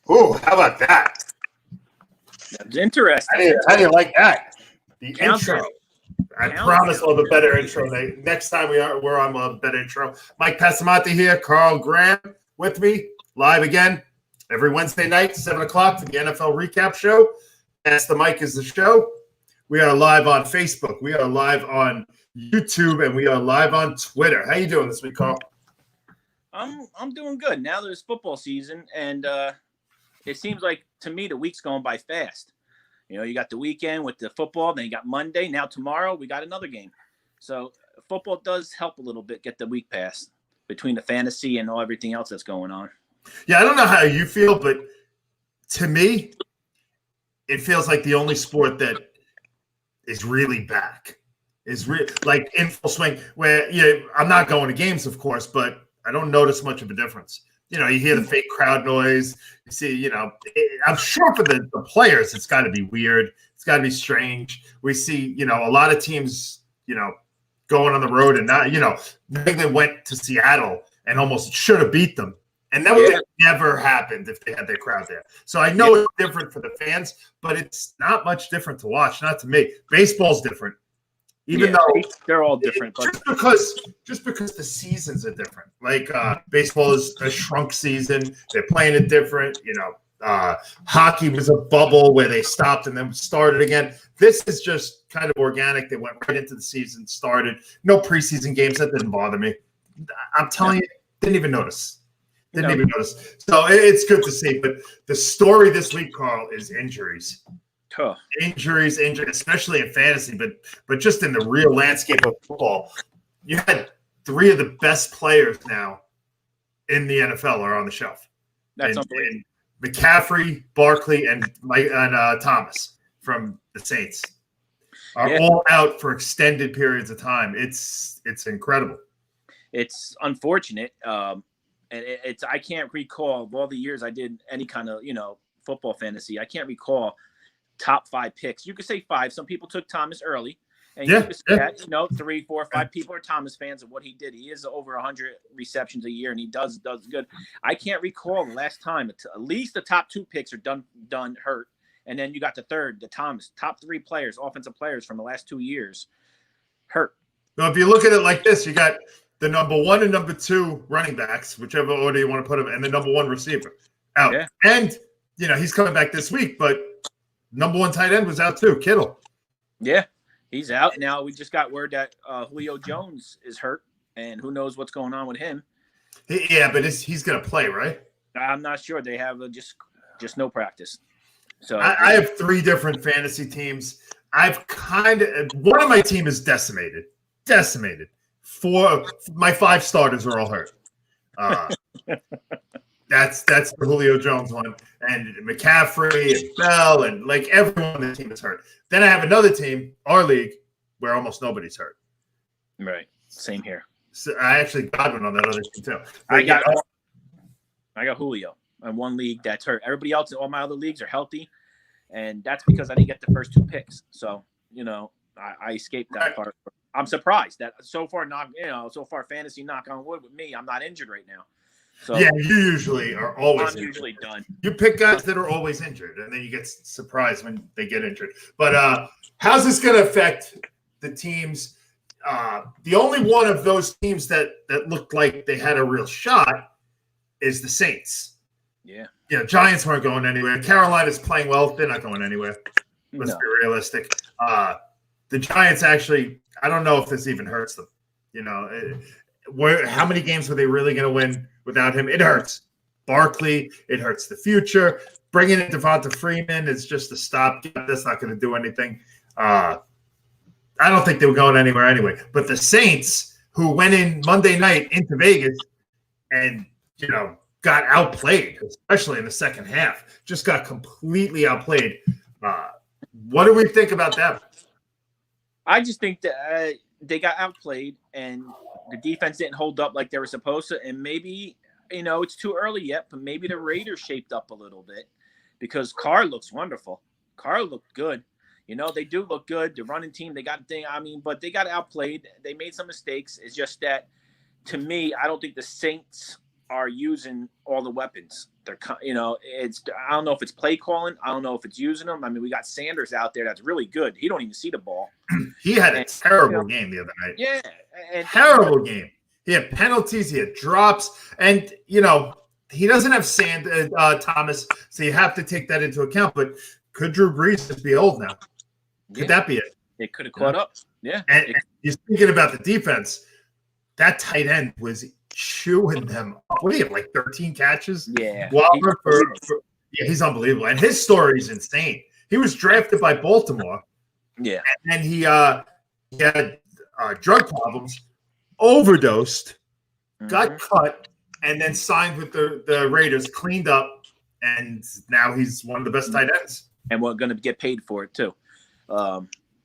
Ooh, how about that? That's interesting. How do you like that? The Counter. intro. I promise I'll have a better intro. Next time we're on a better intro. Mike Passamonte here, Carl Graham with me, live again every Wednesday night, 7 o'clock for the NFL Recap Show. That's the Mike is the show. We are live on Facebook. We are live on YouTube, and we are live on Twitter. How you doing this week, Carl? I'm doing good. Now there's football season, and it seems like to me the week's going by fast. You know, you got the weekend with the football, then you got Monday. Now tomorrow we got another game. So football does help a little bit get the week passed between the fantasy and everything else that's going on. Yeah, I don't know how you feel, but to me, it feels like the only sport that is really back is like in full swing. Where I'm not going to games, of course, but I don't notice much of a difference. You know, you hear the fake crowd noise. You see, I'm sure for the players, it's got to be weird. It's got to be strange. We see, a lot of teams, going on the road and not, New England went to Seattle and almost should have beat them. And that would have never happened if they had their crowd there. So I know it's different for the fans, but it's not much different to watch. Not to me. Baseball's different. Even though they're all different, just because the seasons are different. Like baseball is a shrunk season, they're playing it different. Hockey was a bubble where they stopped and then started again. This is just kind of organic. They went right into the season, started. No preseason games. That didn't bother me. I'm telling you, didn't even notice. Didn't even notice. So it's good to see. But the story this week, Carl, is injuries. Injuries, especially in fantasy, but just in the real landscape of football. You had three of the best players now in the NFL are on the shelf. That's unbelievable. McCaffrey, Barkley, and Thomas from the Saints are all out for extended periods of time. It's incredible. It's unfortunate. And I can't recall of all the years I did any kind of, football fantasy. I can't recall top 5 picks. You could say 5. Some people took Thomas early. And you could say that, 3, 4, 5 people are Thomas fans of what he did. He is over 100 receptions a year, and he does good. I can't recall the last time. At least the top 2 picks are done hurt. And then you got the third, the Thomas. Top 3 players, offensive players from the last 2 years, hurt. Well, if you look at it like this, you got the number 1 and number 2 running backs, whichever order you want to put them, and the number 1 receiver out. Yeah. And, he's coming back this week, but number 1 tight end was out too, Kittle. Yeah, he's out. Now we just got word that Julio Jones is hurt, and who knows what's going on with him. Yeah, but he's going to play, right? I'm not sure. They have just no practice. So I have 3 different fantasy teams. One of my team is decimated. 4 my 5 starters are all hurt. That's the Julio Jones one, and McCaffrey and Bell and like everyone on the team is hurt. Then I have another team, our league, where almost nobody's hurt. Right, same here. So I actually got one on that other team too. I got Julio in one league that's hurt. Everybody else in all my other leagues are healthy, and that's because I didn't get the first 2 picks. So I escaped that part. I'm surprised that so far fantasy, knock on wood, with me, I'm not injured right now. So yeah, you usually are always injured. Usually done. You pick guys that are always injured, and then you get surprised when they get injured. But how's this going to affect the teams? The only one of those teams that looked like they had a real shot is the Saints. Yeah. Giants weren't going anywhere. Carolina's playing well. They're not going anywhere. Let's be realistic. The Giants actually, I don't know if this even hurts them. How many games were they really going to win without him? It hurts. Barkley, it hurts the future. Bringing in Devonta Freeman is just a stopgap. That's not going to do anything. I don't think they were going anywhere anyway. But the Saints, who went in Monday night into Vegas and, got outplayed, especially in the second half, just got completely outplayed. What do we think about that? I just think that they got outplayed and the defense didn't hold up like they were supposed to. And maybe, it's too early yet, but maybe the Raiders shaped up a little bit because Carr looks wonderful. Carr looked good. They do look good. The running team, they got but they got outplayed. They made some mistakes. It's just that, to me, I don't think the Saints are using all the weapons. They're, it's, I don't know if it's play calling. I don't know if it's using them. I mean, we got Sanders out there that's really good. He don't even see the ball. He had a terrible game the other night. Yeah. Terrible game. He had penalties. He had drops. And, he doesn't have Thomas, so you have to take that into account. But could Drew Brees just be old now? Could that be it? It could have caught up. Yeah. And you're speaking about the defense. That tight end was chewing them up. What do you have, like 13 catches? Yeah. He's unbelievable. And his story is insane. He was drafted by Baltimore. Yeah. And then he had drug problems, overdosed, got cut, and then signed with the Raiders, cleaned up, and now he's one of the best tight ends. And we're going to get paid for it, too.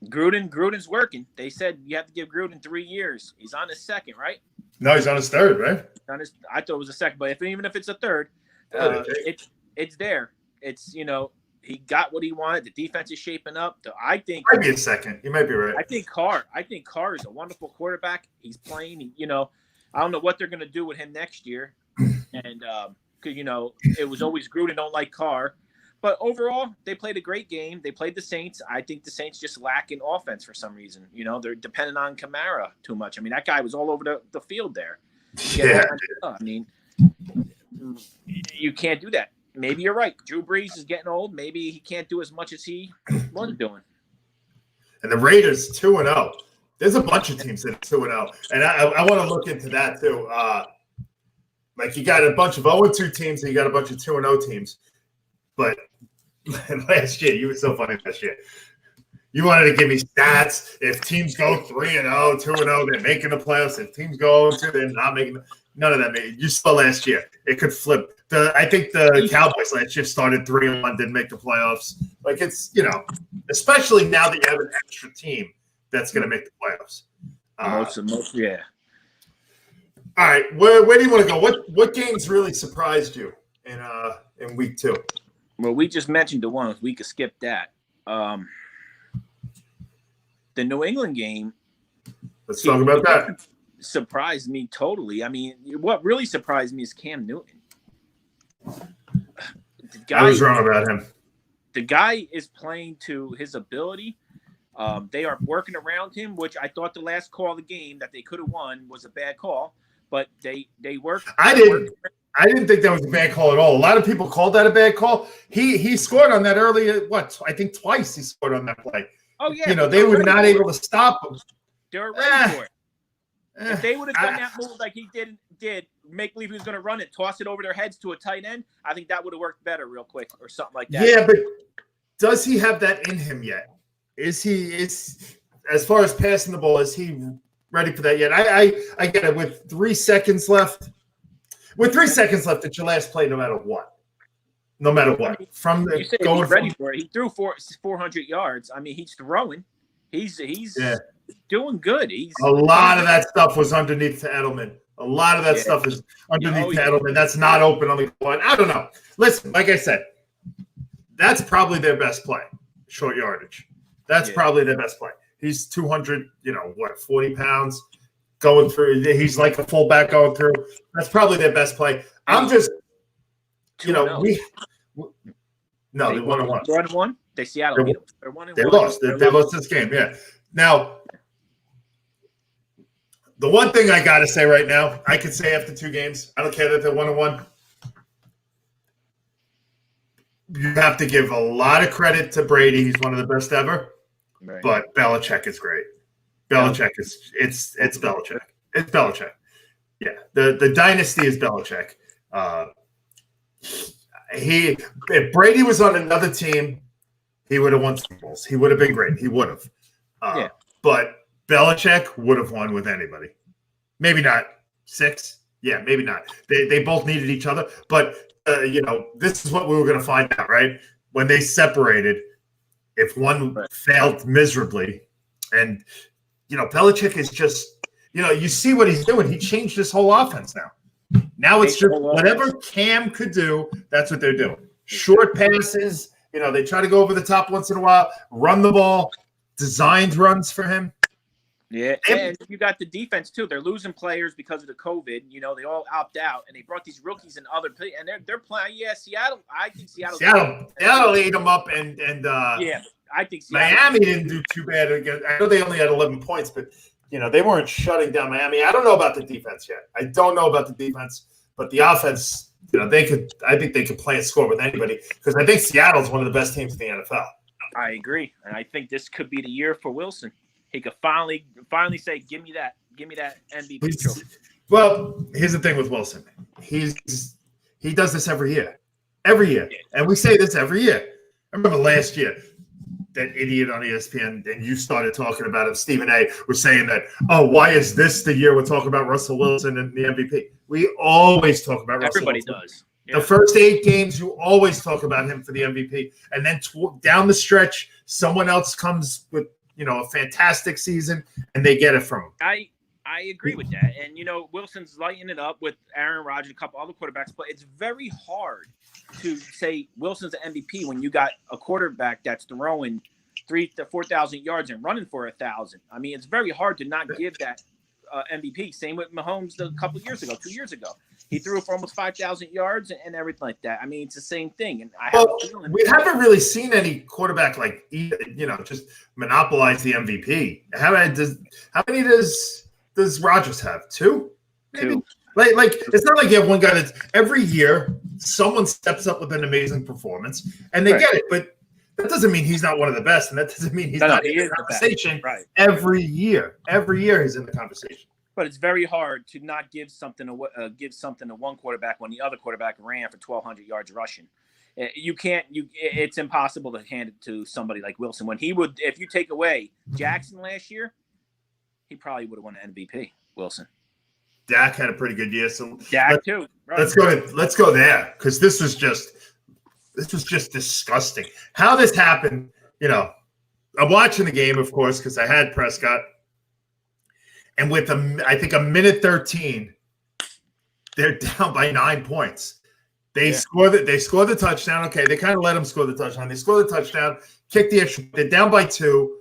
Gruden's working. They said you have to give Gruden 3 years. He's on his second, right? No, he's on his third, right? I thought it was a second, but even if it's a third, it's there. It's, he got what he wanted. The defense is shaping up. I think might be a second. You might be right. I think Carr is a wonderful quarterback. He's playing. I don't know what they're going to do with him next year. And it was always Gruden don't like Carr. But overall, they played a great game. They played the Saints. I think the Saints just lack in offense for some reason. They're dependent on Kamara too much. I mean, that guy was all over the field there. Yeah. I mean, you can't do that. Maybe you're right. Drew Brees is getting old. Maybe he can't do as much as he was doing. And the Raiders 2-0. There's a bunch of teams that are 2-0. And I want to look into that too. Like you got a bunch of 0-2 teams and you got a bunch of 2-0 teams. But last year, you were so funny last year. You wanted to give me stats. If teams go 3-0, 2-0, they're making the playoffs. If teams go 0-2, they're not making none of that. You saw last year. It could flip. I think the Cowboys last year started 3-1, didn't make the playoffs. Like it's, especially now that you have an extra team that's going to make the playoffs. Yeah. All right. Where do you want to go? What games really surprised you in week 2? Well, we just mentioned the one. We could skip that. The New England game. Let's talk about that. Surprised me totally. I mean, what really surprised me is Cam Newton. I was wrong about him. The guy is playing to his ability. They are working around him, which I thought the last call of the game that they could have won was a bad call, but they worked. I didn't think that was a bad call at all. A lot of people called that a bad call. He scored on that early. I think twice he scored on that play. Oh yeah, they were not able to stop him. They were ready for it. If they would have done that move like he did make believe he was going to run it, toss it over their heads to a tight end, I think that would have worked better real quick or something like that. Yeah, but does he have that in him yet? Is as far as passing the ball, is he ready for that yet? I get it. With 3 seconds left. With 3 seconds left, it's your last play, no matter what. No matter what. From the you said going he's ready for it. He threw 400 yards. I mean, he's throwing. He's doing good. A lot of that stuff was underneath to Edelman. A lot of that stuff is underneath to Edelman. That's not open on the line. I don't know. Listen, like I said, that's probably their best play. Short yardage. That's probably their best play. He's 200, 40 pounds going through. He's like a fullback going through. That's probably their best play. I'm just, they 1-1. 1-1. They Seattle beat them. They're 1-1. They lost. They lost this game. Yeah. Now, the one thing I got to say right now, I could say after 2 games, I don't care that they're 1-1. You have to give a lot of credit to Brady. He's one of the best ever. Right. But Belichick is great. Belichick it's Belichick. It's Belichick. Yeah. The dynasty is Belichick. If Brady was on another team, he would have won Super Bowls. He would have been great. He would have. But Belichick would have won with anybody. Maybe not 6. Yeah, maybe not. They both needed each other. But, this is what we were going to find out, right? When they separated, if one failed miserably. And, Belichick is just, you see what he's doing. He changed his whole offense now. Now it's just whatever Cam could do, that's what they're doing. Short passes. They try to go over the top once in a while, run the ball, designed runs for him. Yeah, and you got the defense too. They're losing players because of the COVID. You know, they all opt out, and they brought these rookies and other players, and they're playing. Yeah, Seattle. I think Seattle ate them up, and yeah, I think Seattle, Miami didn't do too bad against. I know they only had 11 points, but they weren't shutting down Miami. I don't know about the defense yet. I don't know about the defense, but the offense, they could. I think they could play and score with anybody because I think Seattle's one of the best teams in the NFL. I agree, and I think this could be the year for Wilson. He could finally say, "Give me that MVP trophy." Well, here's the thing with Wilson. He does this every year, and we say this every year. I remember last year that idiot on ESPN, and you started talking about it. Stephen A. was saying that, why is this the year we're talking about Russell Wilson and the MVP? We always talk about Russell Everybody Wilson. does. Yeah. The first 8 games, you always talk about him for the MVP, and then down the stretch, someone else comes with a fantastic season, and they get it from him. I agree with that. And, Wilson's lighting it up with Aaron Rodgers, a couple other quarterbacks, but it's very hard to say Wilson's an MVP when you got a quarterback that's throwing 3,000 to 4,000 yards and running for 1,000. I mean, it's very hard to not give that MVP. Same with Mahomes a couple of years ago, 2 years ago. He threw for almost 5,000 yards and everything like that. I mean, it's the same thing. And we haven't really seen any quarterback just monopolize the MVP. How many does Rodgers have? 2? Maybe? 2. Like it's not like you have one guy that's every year someone steps up with an amazing performance and they get it, but that doesn't mean he's not one of the best, and that doesn't mean he's not in the conversation. Right. Every year he's in the conversation. But it's very hard to not give something to one quarterback when the other quarterback ran for 1,200 yards rushing. You can't. It's impossible to hand it to somebody like Wilson when he would. If you take away Jackson last year, he probably would have won an MVP. Wilson. Dak had a pretty good year. So Dak too. Right. Let's go there because this was just disgusting. How this happened, I'm watching the game, of course, because I had Prescott. And with I think a minute 13, they're down by 9 points. They score the touchdown. Okay, they kind of let them score the touchdown. They score the touchdown, kick the extra. They're down by 2.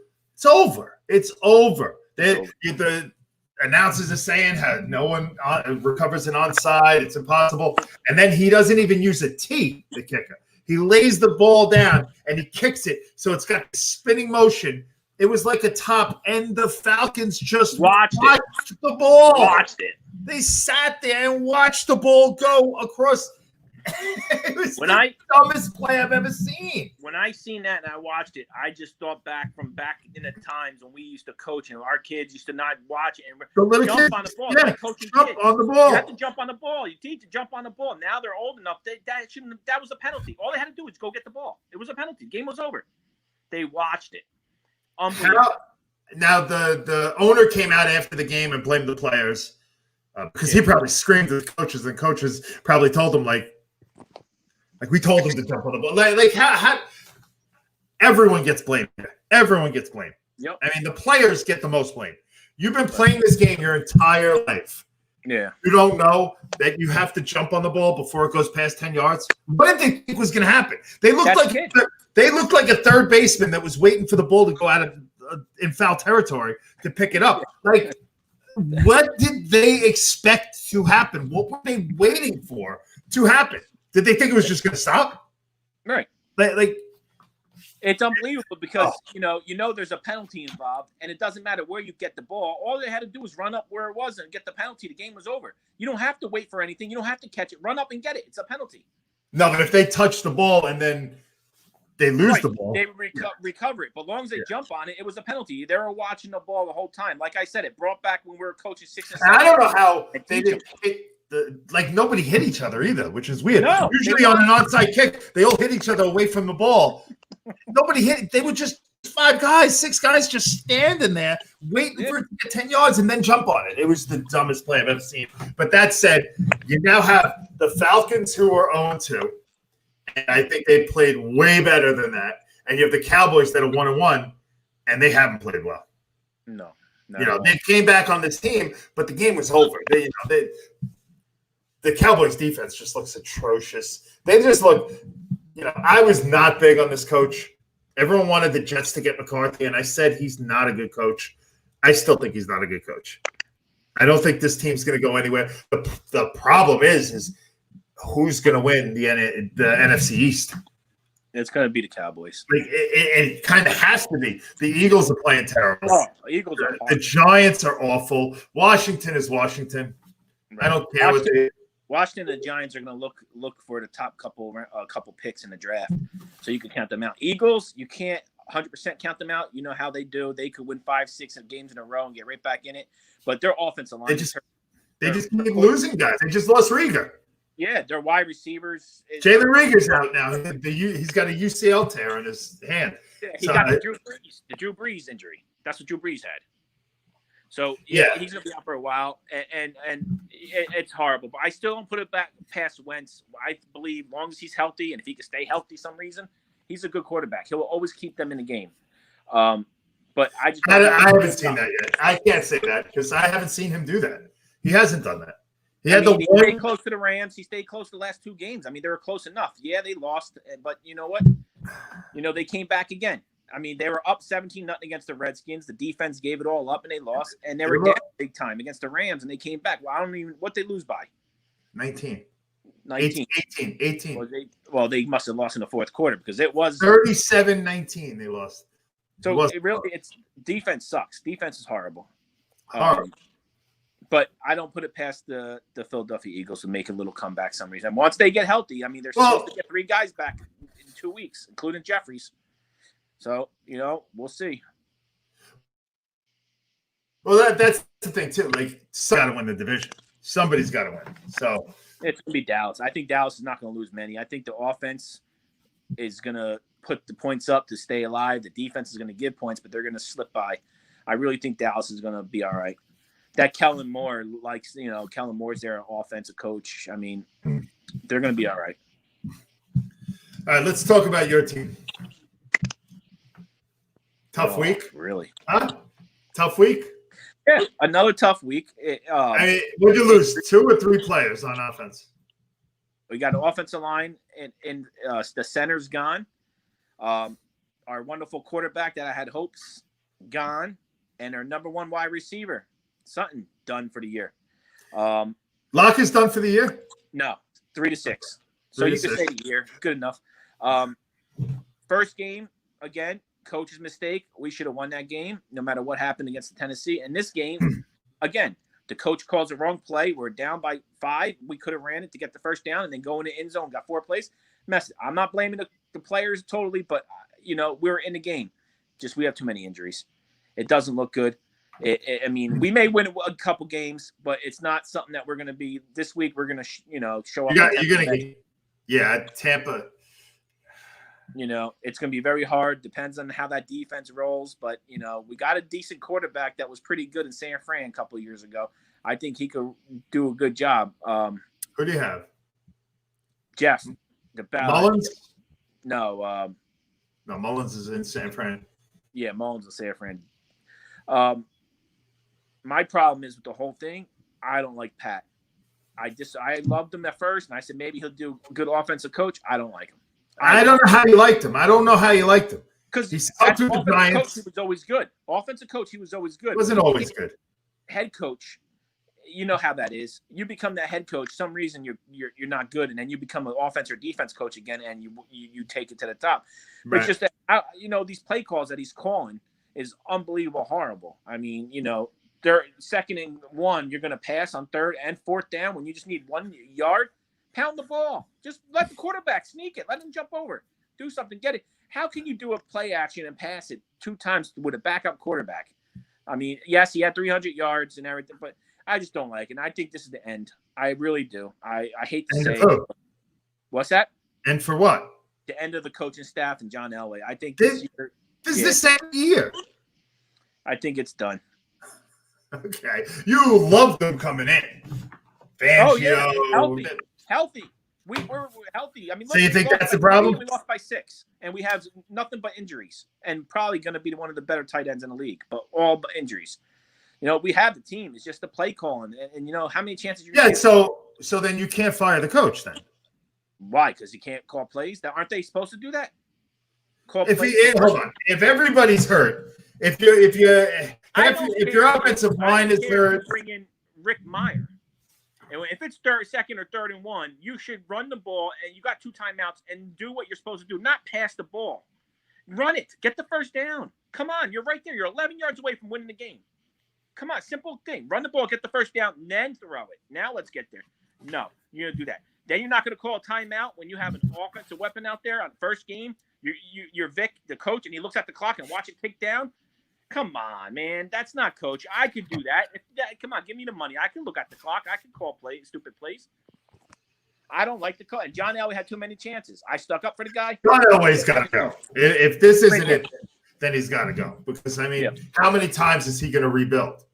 It's over. The announcers are saying no one recovers an onside. It's impossible. And then he doesn't even use a tee, the kicker. He lays the ball down and he kicks it. So it's got spinning motion. It was like a top, and the Falcons just watched the ball. Watched it. They sat there and watched the ball go across. It was the dumbest play I've ever seen. When I seen that and I watched it, I just thought back in the times when we used to coach and our kids used to not watch it and jump on the ball. Yeah, jump on the ball. You have to jump on the ball. You teach to jump on the ball. Now they're old enough. That was a penalty. All they had to do was go get the ball. It was a penalty. The game was over. They watched it. Now the owner came out after the game and blamed the players because he probably screamed at the coaches, and coaches probably told him like we told him to jump on the ball. Like how everyone gets blamed. Everyone gets blamed. Yep. I mean, the players get the most blame. You've been playing this game your entire life. Yeah. You don't know that you have to jump on the ball before it goes past 10 yards. What did they think was going to happen? They looked like a third baseman that was waiting for the ball to go out of in foul territory to pick it up. Like, what did they expect to happen? What were they waiting for to happen? Did they think it was just going to stop? Right. Like it's unbelievable because there's a penalty involved, and it doesn't matter where you get the ball. All they had to do was run up where it was and get the penalty. The game was over. You don't have to wait for anything. You don't have to catch it. Run up and get it. It's a penalty. No, but if they touch the ball and then they lose the ball, they recover it. But as long as they jump on it, it was a penalty. They were watching the ball the whole time. Like I said, it brought back when we were coaching 6 and 7. I don't know how they didn't hit. Nobody hit each other either, which is weird. No, usually on an onside kick, they all hit each other away from the ball. Nobody hit. They were just 6 guys just standing there waiting for it to get 10 yards and then jump on it. It was the dumbest play I've ever seen. But that said, you now have the Falcons who are 0-2. And I think they played way better than that. And you have the Cowboys that are 1-1, and they haven't played well. No. They came back on this team, but the game was over. The Cowboys defense just looks atrocious. They just look, I was not big on this coach. Everyone wanted the Jets to get McCarthy, and I said he's not a good coach. I still think he's not a good coach. I don't think this team's going to go anywhere. The problem is who's going to win the NFC East? It's going to be the Cowboys. Like, it kind of has to be. The Eagles are playing terrible. Oh, Eagles are The Giants are awful. Washington is Washington. Right. I don't care what they. Washington and the Giants are going to look for the top couple picks in the draft, so you can count them out. Eagles, you can't 100% count them out. You know how they do. They could win 5-6 games in a row and get right back in it. But their offensive line, they just keep losing guys. They just lost Rieger. Yeah, their wide receivers. Jalen Rieger's out now. He's got a UCL tear in his hand. Yeah, he got the Drew Brees injury. That's what Drew Brees had. So yeah, he's gonna be out for a while, and it's horrible. But I still don't put it back past Wentz. I believe, as long as he's healthy, and if he can stay healthy, some reason, he's a good quarterback. He'll always keep them in the game. But I haven't seen that yet. I can't say that because I haven't seen him do that. He hasn't done that. He stayed close to the Rams. He stayed close to the last 2 games. I mean, they were close enough. Yeah, they lost, but you know what? They came back again. I mean, they were up 17-0 against the Redskins. The defense gave it all up, and they lost. And they were down big time against the Rams, and they came back. Well, I don't even – what they lose by? 19. 18. They must have lost in the fourth quarter because it was 37-19 they lost. So it's defense sucks. Defense is horrible. Horrible. But I don't put it past the Philadelphia Eagles to make a little comeback some reason. Once they get healthy, I mean, they're supposed to get 3 guys back in 2 weeks, including Jeffries. So, we'll see. Well, that's the thing, too. Like, got to win the division. Somebody's got to win. So it's going to be Dallas. I think Dallas is not going to lose many. I think the offense is going to put the points up to stay alive. The defense is going to give points, but they're going to slip by. I really think Dallas is going to be all right. That Kellen Moore likes, Kellen Moore's their offensive coach. I mean, they're going to be all right. All right, let's talk about your team. Tough week? Really? Huh? Tough week? Yeah, another tough week. What'd you lose? 2 or 3 players on offense? We got an offensive line, and the center's gone. Our wonderful quarterback that I had hopes, gone. And our number 1 wide receiver, Sutton, done for the year. Locke is done for the year? No, 3 to 6. So you could say a year. Good enough. First game, again, coach's mistake. We should have won that game no matter what happened against Tennessee. And this game, again, the coach calls the wrong play. We're down by 5. We could have ran it to get the first down and then go in the end zone, got 4 plays. Mess. I'm not blaming the players totally, but, we're in the game. Just we have too many injuries. It doesn't look good. I mean, we may win a couple games, but it's not something that we're going to be – this week we're going to, show up. Tampa. It's going to be very hard. Depends on how that defense rolls. But, we got a decent quarterback that was pretty good in San Fran a couple of years ago. I think he could do a good job. Who do you have? Jeff. Mullins? No. No, Mullins is in San Fran. Yeah, Mullins in San Fran. My problem is with the whole thing, I don't like Pat. I loved him at first, and I said maybe he'll do a good offensive coach. I don't like him. I don't know how you liked him. I don't know how you liked him. Because he's up to the Giants. Coach, he was always good. Offensive coach, he was always good. He wasn't always good. Head coach, you know how that is. You become that head coach, some reason you're not good, and then you become an offense or defense coach again, and you take it to the top. But it's just that these play calls that he's calling is unbelievable, horrible. I mean, they're 2nd and 1. You're going to pass on 3rd and 4th down when you just need 1 yard. Pound the ball. Just let the quarterback sneak it. Let him jump over. Do something. Get it. How can you do a play action and pass it 2 times with a backup quarterback? I mean, yes, he had 300 yards and everything, but I just don't like it. And I think this is the end. I really do. I hate to say it. What's that? And for what? The end of the coaching staff and John Elway. I think this year. This is the second year. I think it's done. Okay. You love them coming in. Fangio. Oh, yeah. Healthy. We're healthy. I mean, so you think that's the problem? We lost by 6, and we have nothing but injuries, and probably going to be one of the better tight ends in the league, but all but injuries. We have the team. It's just the play calling, and how many chances you get? So then you can't fire the coach then. Why? Because he can't call plays. Aren't they supposed to do that? Hold on. If everybody's hurt, if If your offensive line is hurt, bring in Rick Meyer. And if it's second or third and 1, you should run the ball, and you got 2 timeouts, and do what you're supposed to do, not pass the ball. Run it. Get the first down. Come on, you're right there. You're 11 yards away from winning the game. Come on, simple thing. Run the ball, get the first down, then throw it. Now let's get there. No, you're going to do that. Then you're not going to call a timeout when you have an offensive weapon out there on the first game. You're Vic, the coach, and he looks at the clock and watch it tick down. Come on, man. That's not coach. I could do that. Come on, give me the money. I can look at the clock. I can call stupid plays. I don't like the call. And John Elway had too many chances. I stuck up for the guy. John Elway's got to go. If this isn't it, then he's got to go. Because, I mean, how many times is he going to rebuild?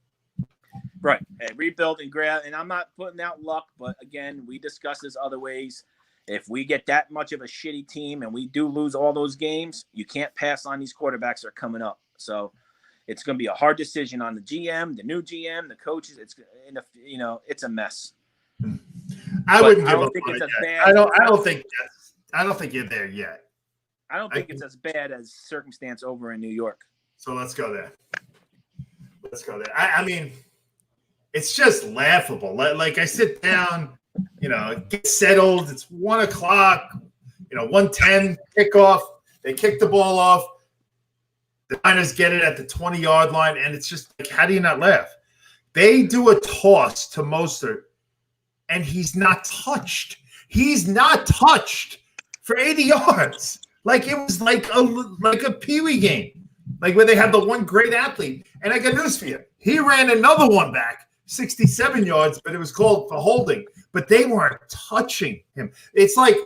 Right. And rebuild and grab. And I'm not putting out luck, but, again, we discussed this other ways. If we get that much of a shitty team and we do lose all those games, you can't pass on these quarterbacks that are coming up. So – it's going to be a hard decision on the GM, the new GM, the coaches. It's a mess. I wouldn't give up think on it's it as yet. bad. I don't think you're there yet. I don't think it's as bad as circumstance over in New York. So let's go there. I mean, it's just laughable. Like I sit down, get settled. It's 1:00. 1:10 kickoff. They kick the ball off. The Niners get it at the 20-yard line, and it's just like, how do you not laugh? They do a toss to Mostert, and he's not touched. He's not touched for 80 yards. Like it was like a peewee game, like where they had the one great athlete. And I got news for you. He ran another one back, 67 yards, but it was called for holding. But they weren't touching him. It's like,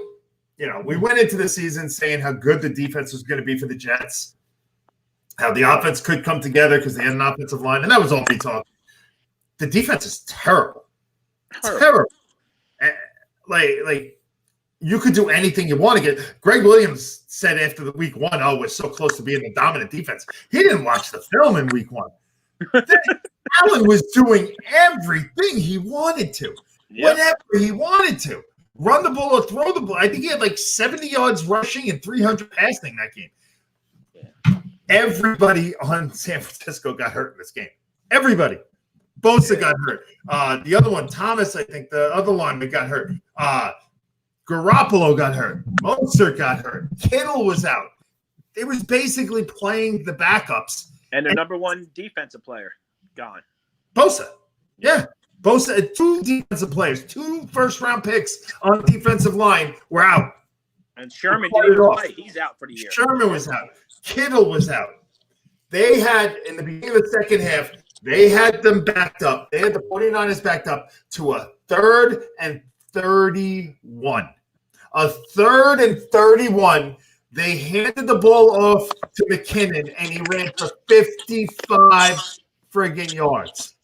we went into the season saying how good the defense was going to be for the Jets. How the offense could come together because they had an offensive line, and that was all we talked. The defense is terrible. Terrible. Like you could do anything you want to get. Greg Williams said after the week 1, we're so close to being the dominant defense. He didn't watch the film in week 1. Allen was doing everything he wanted to, whatever he wanted to. Run the ball or throw the ball. I think he had like 70 yards rushing and 300 passing that game. Everybody on San Francisco got hurt in this game. Everybody. Bosa got hurt. The other one, Thomas, I think the other lineman got hurt. Garoppolo got hurt. Mostert got hurt. Kittle was out. It was basically playing the backups. And their number 1 defensive player gone. Bosa. Yeah. Bosa, 2 defensive players, 2 first-round picks on the defensive line were out. And Sherman didn't even play. He's out for the year. Sherman was out. Kittle was out. They had, in the beginning of the second half, they had them backed up. They had the 49ers backed up to a 3rd and 31. A 3rd and 31. They handed the ball off to McKinnon, and he ran for 55 friggin' yards.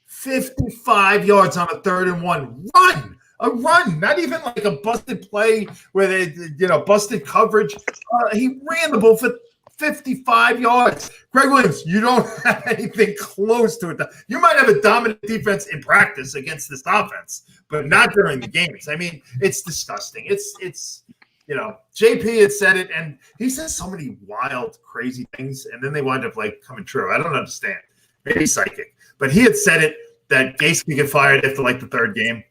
55 yards on a 3rd and 1. Run! A run, not even like a busted play where they, busted coverage. He ran the ball for 55 yards. Greg Williams, you don't have anything close to it. You might have a dominant defense in practice against this offense, but not during the games. I mean, it's disgusting. It's JP had said it, and he says so many wild, crazy things, and then they wind up like coming true. I don't understand. Maybe he's psychic, but he had said it that Gase could get fired after like the 3rd game.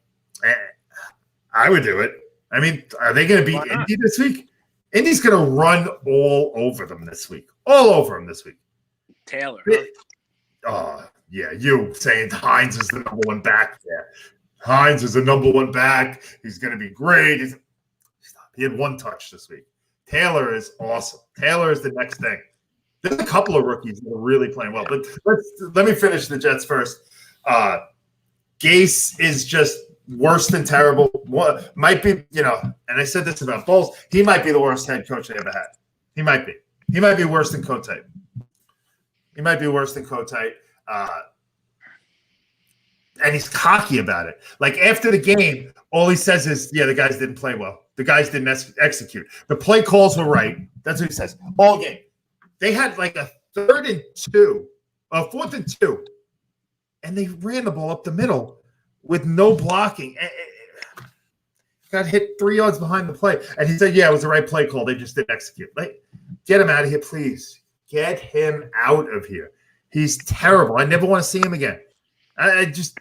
I would do it. I mean, are they going to beat Indy this week? Indy's going to run all over them this week. All over them this week. Taylor. Huh? Oh, yeah. You saying Hines is the number 1 back. Yeah. Hines is the number 1 back. He's going to be great. He had 1 touch this week. Taylor is awesome. Taylor is the next thing. There's a couple of rookies that are really playing well. But let me finish the Jets first. Gase is just worse than terrible. Might be, and I said this about Bowles, he might be the worst head coach they ever had. He might be. He might be worse than Kotite. And he's cocky about it. Like after the game, all he says is, the guys didn't play well. The guys didn't execute. The play calls were right. That's what he says. All game. They had like a 4th and 2. And they ran the ball up the middle with no blocking. Got hit 3 yards behind the play. And he said, it was the right play call. They just didn't execute. Like, get him out of here, please. Get him out of here. He's terrible. I never want to see him again. I just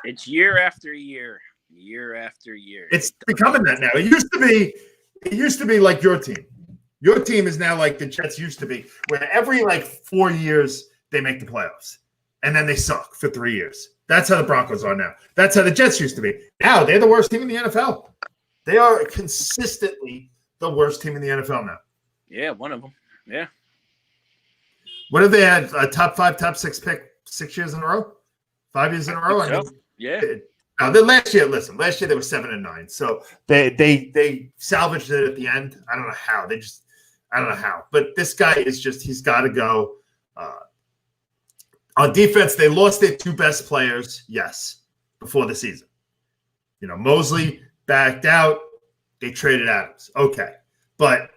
it's year after year, year after year. It's becoming that now. It used to be like your team. Your team is now like the Jets used to be, where every like 4 years they make the playoffs, and then they suck for 3 years. That's how the Broncos are now. That's how the Jets used to be. Now they're the worst team in the NFL. They are consistently the worst team in the NFL now. Yeah, one of them. Yeah. What have they had? A top 5, top 6 pick 6 years in a row? 5 years in a row? So. Yeah. Last year they were 7-9. So they salvaged it at the end. I don't know how. I don't know how. But this guy is he's got to go. On defense, they lost their 2 best players, yes, before the season. Mosley backed out. They traded Adams. Okay. But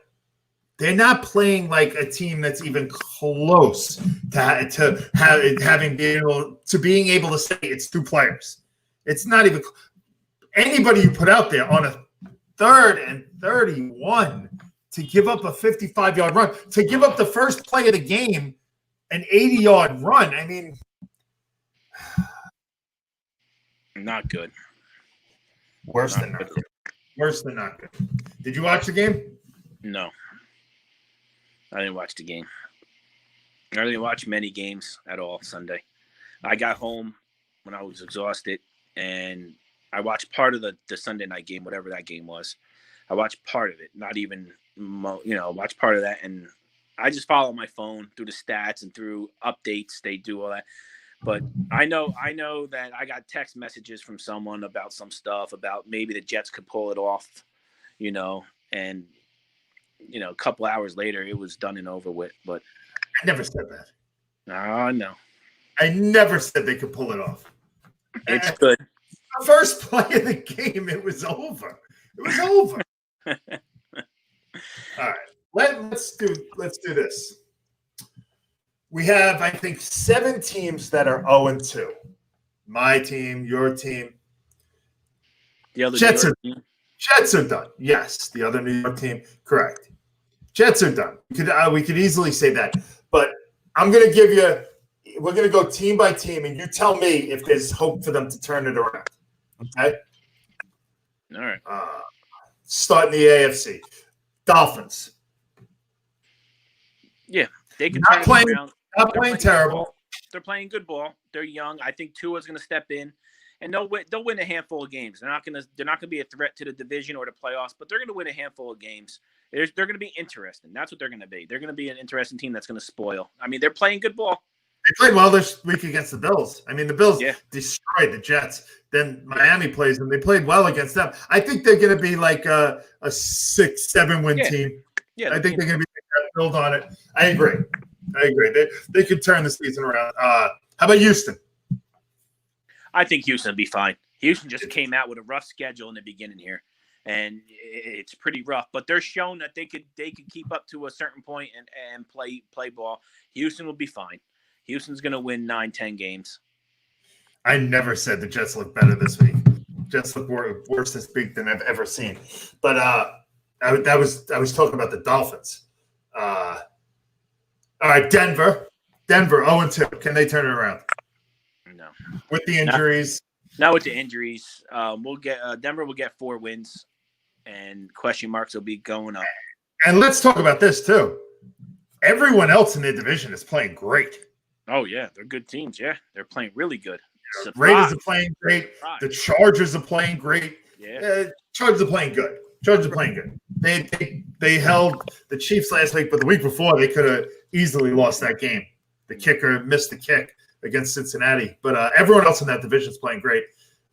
they're not playing like a team that's even close to being able to say it's 2 players. It's not even anybody you put out there on a 3rd and 31 to give up a 55-yard run, to give up the first play of the game, an 80-yard run. I mean, not good. Worse than not good. Worse than not good. Did you watch the game? No. I didn't watch the game. I didn't watch many games at all Sunday. I got home when I was exhausted, and I watched part of the Sunday night game, whatever that game was. I watched part of it, not even, watch part of that. And I just follow my phone through the stats and through updates. They do all that. But I know that I got text messages from someone about some stuff about maybe the Jets could pull it off, and a couple hours later it was done and over with. But I never said that. No. I never said they could pull it off. It's good. The first play of the game, it was over. It was over. All right. Let's do this. We have, I think, 7 teams that are 0-2. My team, your team. The other Jets are done. Yes, the other New York team, correct. Jets are done. We could easily say that, but I'm going to give you. We're going to go team by team, and you tell me if there's hope for them to turn it around. Okay. All right. Starting the AFC, Dolphins. Yeah, they can not turn it around. Not playing terrible. They're playing good ball. They're young. I think Tua's going to step in, and they'll win a handful of games. They're not going to be a threat to the division or the playoffs, but they're going to win a handful of games. They're going to be interesting. That's what they're going to be. They're going to be an interesting team that's going to spoil. I mean, they're playing good ball. They played well this week against the Bills. I mean, the Bills destroyed the Jets. Then Miami plays them. They played well against them. I think they're going to be like a 6-7 win team. Yeah, I think they're going to build on it. I agree. They could turn the season around. How about Houston? I think Houston will be fine. Houston just came out with a rough schedule in the beginning here, and it's pretty rough. But they're shown that they could keep up to a certain point and play ball. Houston will be fine. Houston's going to win 9-10 games. I never said the Jets look better this week. Jets look worse this week than I've ever seen. But I was talking about the Dolphins. All right, Denver 0-2. Can they turn it around? No. With the injuries. Not with the injuries. Denver will get 4 wins, and question marks will be going up. And let's talk about this too. Everyone else in their division is playing great. Oh yeah, they're good teams. Yeah, they're playing really good. Raiders are playing great. The Chargers are playing great. Yeah, Chargers are playing good. They held the Chiefs last week, but the week before they could have easily lost that game. The kicker missed the kick against Cincinnati, but everyone else in that division is playing great.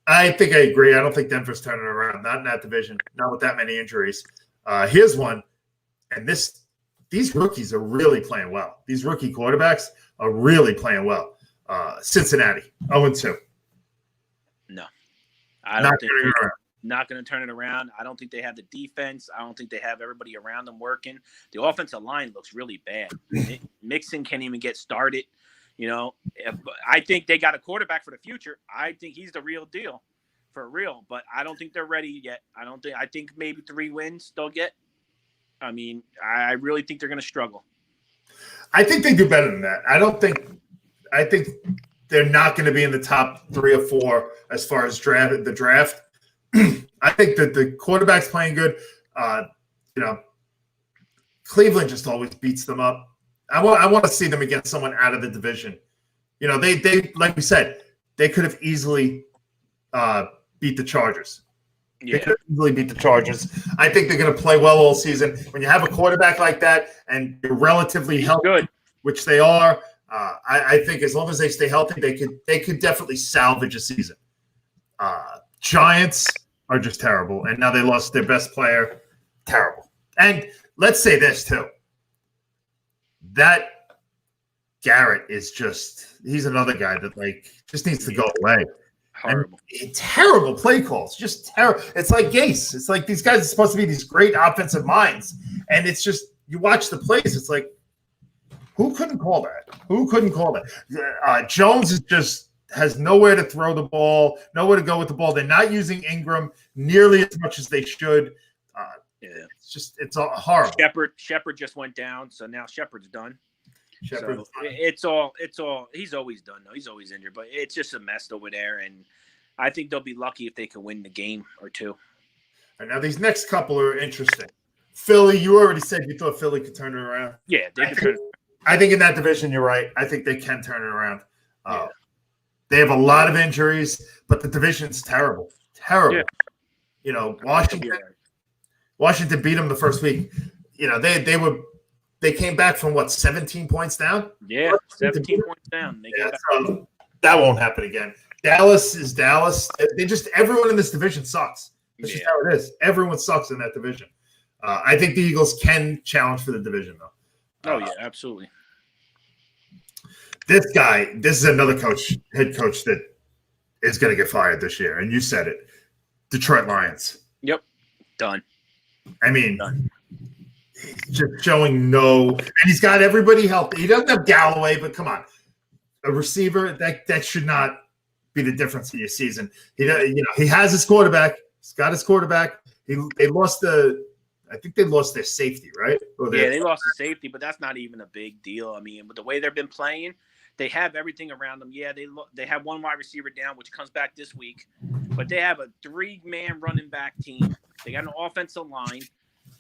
I think I agree. I don't think Denver's turning around. Not in that division. Not with that many injuries. Here's one, and these rookies are really playing well. These rookie quarterbacks are really playing well. Cincinnati, 0-2. No. I don't think they're not going to turn it around. I don't think they have the defense. I don't think they have everybody around them working. The offensive line looks really bad. Mixon can't even get started. I think they got a quarterback for the future. I think he's the real deal for real, but I don't think they're ready yet. I think maybe 3 wins they'll get. I mean, I really think they're going to struggle. I think they do better than that. I think they're not going to be in the top 3 or 4 as far as the draft. I think that the quarterback's playing good. Cleveland just always beats them up. I want to see them against someone out of the division. They like we said, they could have easily beat the Chargers. Yeah. They could easily beat the Chargers. I think they're going to play well all season. When you have a quarterback like that and you're relatively healthy, which they are, I think as long as they stay healthy, they could definitely salvage a season. Giants are just terrible, and now they lost their best player. Terrible. And let's say this too. That Garrett is he's another guy that just needs to go away. Horrible. And terrible play calls. Just terrible. It's like Gase. It's like these guys are supposed to be these great offensive minds. And it's just, you watch the plays, it's like, who couldn't call that? Who couldn't call that? Jones has nowhere to throw the ball, nowhere to go with the ball. They're not using Ingram nearly as much as they should. It's all horrible. Shepard just went down, so now Shepard's done. Shepard's done. It's all. He's always done though. He's always injured, but it's just a mess over there. And I think they'll be lucky if they can win the game or two. And now these next couple are interesting. Philly, you already said you thought Philly could turn it around. Yeah, they can turn it. I think in that division, you're right. I think they can turn it around. They have a lot of injuries, but the division's terrible. Terrible. Yeah. Washington beat them the first week. They came back from 17 points down? Yeah, 17 points down. So that won't happen again. Dallas is Dallas. Everyone in this division sucks. That's just how it is. Everyone sucks in that division. I think the Eagles can challenge for the division, though. Yeah, absolutely. This is another head coach that is going to get fired this year, and you said it. Detroit Lions. Yep, done. I mean, he's just showing and he's got everybody healthy. He doesn't have Galloway, but come on, a receiver that should not be the difference in your season. He has his quarterback. He's got his quarterback. They lost I think they lost their safety, right? They lost the safety, but that's not even a big deal. I mean, with the way they've been playing, they have everything around them. Yeah, they have one wide receiver down, which comes back this week, but they have a 3-man running back team. They got an offensive line,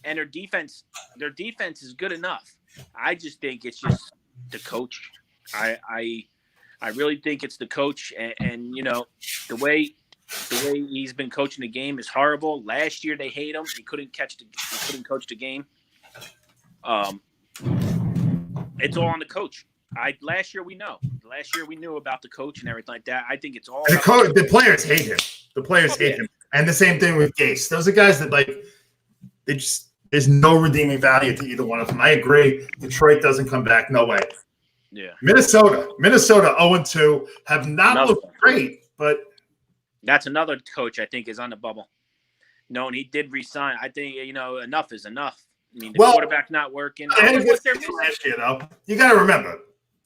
and their defense is good enough. I just think it's just the coach. I really think it's the coach, and the way he's been coaching the game is horrible. Last year they hate him. He couldn't coach the game. It's all on the coach. Last year we knew about the coach and everything like that. I think it's all the players hate him. The players hate him. And the same thing with Gase. Those are guys that there's no redeeming value to either one of them. I agree. Detroit doesn't come back. No way. Yeah. Minnesota 0-2 have not looked great, but that's another coach I think is on the bubble. No, and he did resign. I think enough is enough. I mean, the quarterback's not working. Last year, though, you got to remember,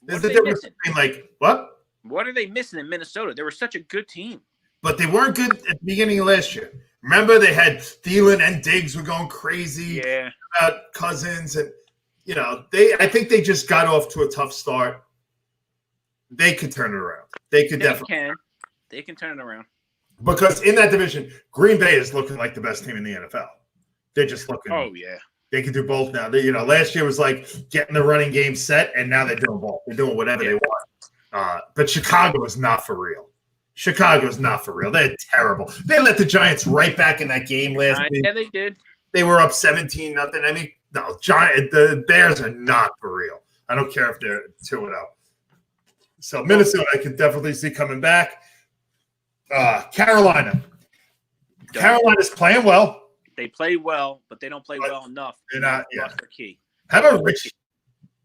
there's a difference between what? What are they missing in Minnesota? They were such a good team, but they weren't good at the beginning of last year. Remember, they had Thielen and Diggs were going crazy about Cousins, and I think they just got off to a tough start. They could turn it around. They can turn it around. Because in that division, Green Bay is looking like the best team in the NFL. They're just looking. Oh yeah. They can do both now. Last year was like getting the running game set, and now they're doing both. They're doing whatever they want. But Chicago is not for real. They're terrible. They let the Giants right back in that game last week. Yeah, they did. They were up 17-0. I mean, no, the Bears are not for real. I don't care if they're 2-0. So Minnesota, I can definitely see coming back. Carolina's playing well. They play well, but they don't play well enough. They're not. Yeah. Their key. How about Richie?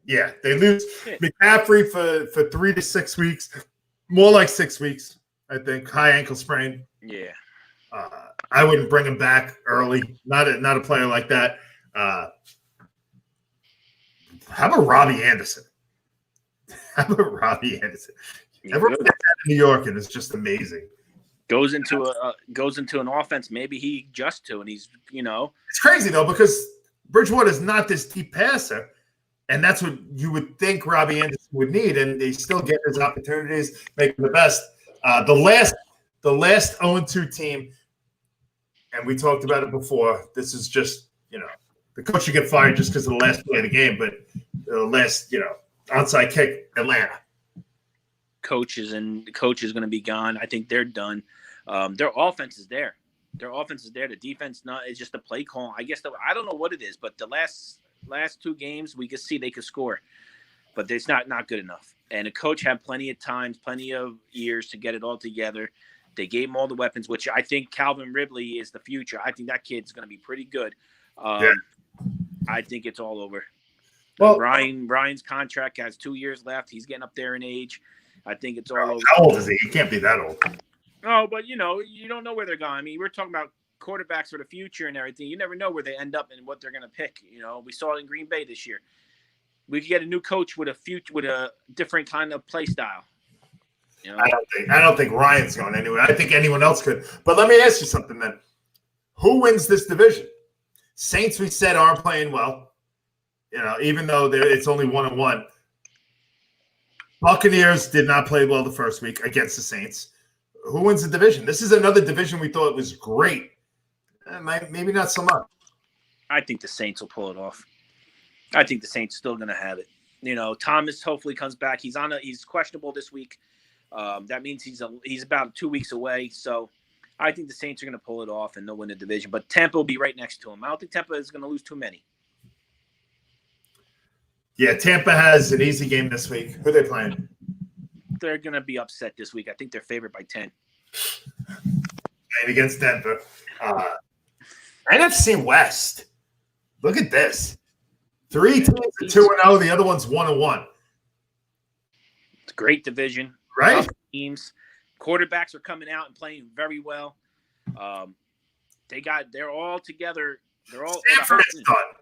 Yeah, they lose McCaffrey for 3 to 6 weeks, more like 6 weeks, I think. High ankle sprain. Yeah. I wouldn't bring him back early. Not a player like that. How about Robbie Anderson? Everyone gets that in New York, and it's just amazing. Goes into an offense maybe he adjusts to, and he's It's crazy though because Bridgewater is not this deep passer, And that's what you would think Robbie Anderson would need, and they still get his opportunities, making the best. The last 0-2 team, and we talked about it before. This is just, the coach should get fired just because of the last play of the game, but the last, onside kick, Atlanta. Coach is going to be gone. I think they're done. Their offense is there. The defense is just a play call. I guess I don't know what it is, but the last 2 games we could see they could score, but it's not good enough. And the coach had plenty of times, plenty of years to get it all together. They gave him all the weapons, which I think Calvin Ridley is the future. I think that kid's going to be pretty good. I think it's all over. Well, Ryan's contract has 2 years left. He's getting up there in age. I think it's all over. How old is he? He can't be that old. No, but you don't know where they're going. I mean, we're talking about quarterbacks for the future and everything. You never know where they end up and what they're going to pick. We saw it in Green Bay this year. We could get a new coach with a different kind of play style. I don't think Ryan's going anywhere. I think anyone else could. But let me ask you something then. Who wins this division? Saints, we said, aren't playing well. Even though it's only 1-1. Buccaneers did not play well the first week against the Saints. Who wins the division? This is another division we thought was great. Maybe not so much. I think the Saints will pull it off. I think the Saints are still going to have it. Thomas hopefully comes back. He's questionable this week. That means he's about 2 weeks away. So I think the Saints are going to pull it off and they'll win the division. But Tampa will be right next to him. I don't think Tampa is going to lose too many. Yeah, Tampa has an easy game this week. Who are they playing? They're going to be upset this week. I think they're favored by 10. And against Denver. NFC West. Look at this. 3 teams are 2-0. The other one's 1-1. It's a great division. Right? Tough teams. Quarterbacks are coming out and playing very well. They're all together. They're all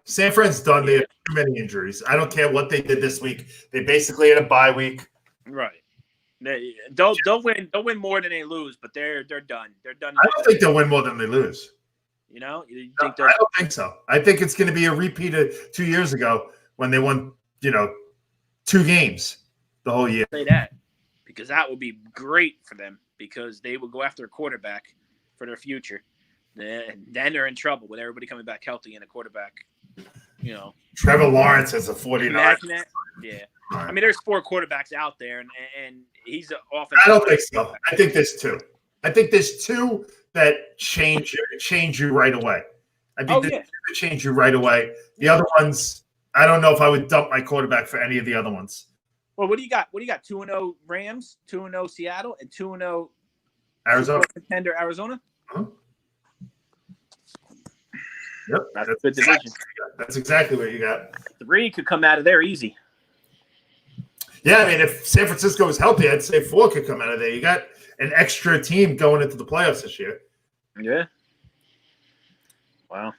San Fran's done. They have too many injuries. I don't care what they did this week. They basically had a bye week. Right. They'll win more than they lose, but they're done. They're done. I don't think they'll win more than they lose. You think I don't think so. I think it's going to be a repeat of 2 years ago when they won, 2 games the whole year. Say that because that would be great for them because they would go after a quarterback for their future. Then they're in trouble with everybody coming back healthy and a quarterback. Trevor Lawrence has a 49. Yeah. I mean, there's 4 quarterbacks out there, and he's an offensive. I don't think so. I think there's 2. I think there's 2 that change you right away. I think that change you right away. The other ones, I don't know if I would dump my quarterback for any of the other ones. Well, what do you got? 2-0 Rams, 2-0 Seattle, and 2-0 Arizona. Contender Arizona. Uh-huh. Yep, that's a good division. That's exactly what you got. 3 could come out of there easy. Yeah, I mean, if San Francisco was healthy, I'd say 4 could come out of there. You got an extra team going into the playoffs this year. Yeah. Wow.